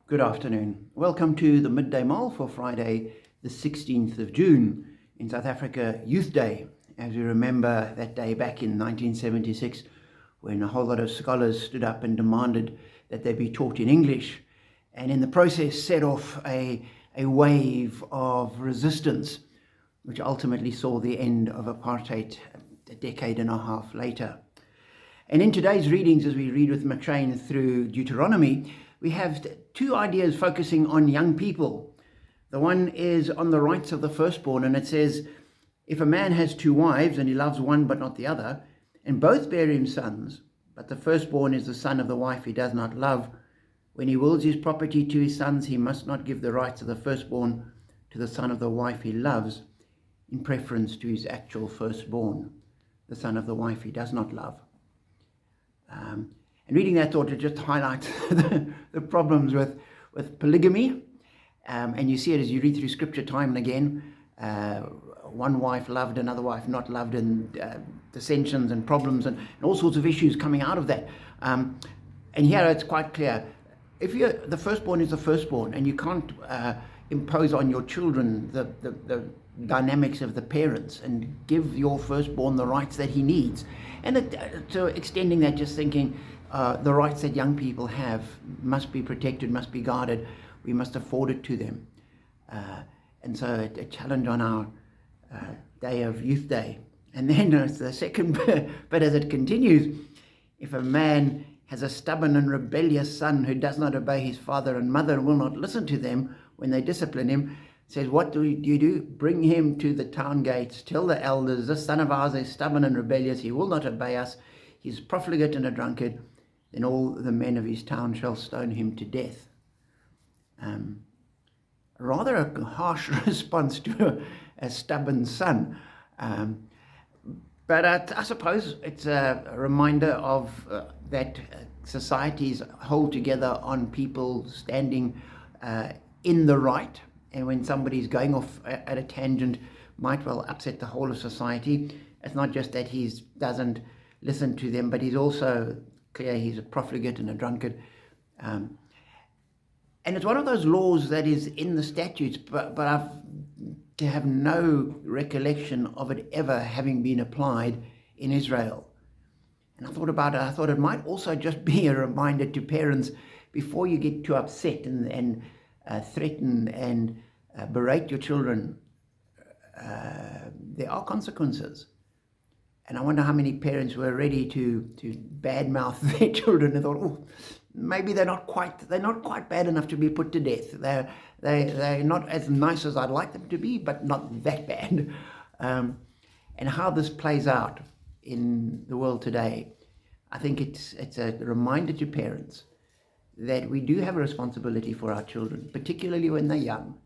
Good afternoon. Welcome to the Midday Mull for Friday, the 16th of June. In South Africa, Youth Day, as we remember that day back in 1976, when a whole lot of scholars stood up and demanded that they be taught in English, and in the process set off a wave of resistance, which ultimately saw the end of apartheid a decade and a half later. And in today's readings, as we read with McShane through Deuteronomy, we have two ideas focusing on young people. The one is on the rights of the firstborn, and it says, if a man has two wives and he loves one but not the other, and both bear him sons, but the firstborn is the son of the wife he does not love, when he wills his property to his sons, he must not give the rights of the firstborn to the son of the wife he loves, in preference to his actual firstborn, the son of the wife he does not love. And reading that thought, it just highlights the problems with polygamy. And you see it as you read through scripture time and again. One wife loved, another wife not loved, and dissensions and problems and all sorts of issues coming out of that. And here it's quite clear. If the firstborn is the firstborn, and you can't impose on your children the dynamics of the parents and give your firstborn the rights that he needs. And so extending that, just thinking the rights that young people have must be protected, must be guarded. We must afford it to them. And so a challenge on our day of Youth Day. And then the second bit as it continues, if a man has a stubborn and rebellious son who does not obey his father and mother and will not listen to them when they discipline him, says, what do you do? Bring him to the town gates. Tell the elders, this son of ours is stubborn and rebellious. He will not obey us. He's profligate and a drunkard. Then all the men of his town shall stone him to death. Rather a harsh response to a stubborn son. But I suppose it's a reminder of that societies hold together on people standing in the right. And when somebody's going off at a tangent, might well upset the whole of society. It's not just that he doesn't listen to them, but he's also clear he's a profligate and a drunkard. And it's one of those laws that is in the statutes, but I've to have no recollection of it ever having been applied in Israel. And I thought about it. I thought it might also just be a reminder to parents, before you get too upset and threaten and berate your children, there are consequences. And I wonder how many parents were ready to badmouth their children and thought, oh, maybe they're not quite bad enough to be put to death. They're not as nice as I'd like them to be, but not that bad. And how this plays out in the world today, I think it's a reminder to parents that we do have a responsibility for our children, particularly when they're young.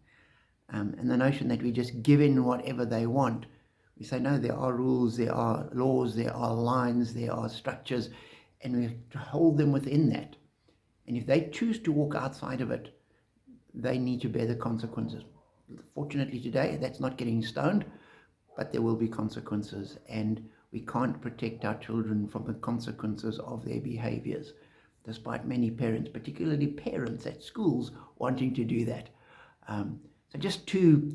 And the notion that we just give in whatever they want. We say, no, there are rules, there are laws, there are lines, there are structures, and we have to hold them within that. And if they choose to walk outside of it, they need to bear the consequences. Fortunately today, that's not getting stoned, but there will be consequences, and we can't protect our children from the consequences of their behaviors, despite many parents, particularly parents at schools, wanting to do that. So just two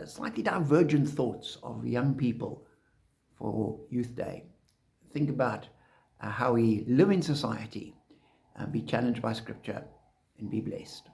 slightly divergent thoughts of young people for Youth Day. Think about how we live in society, be challenged by Scripture, and be blessed.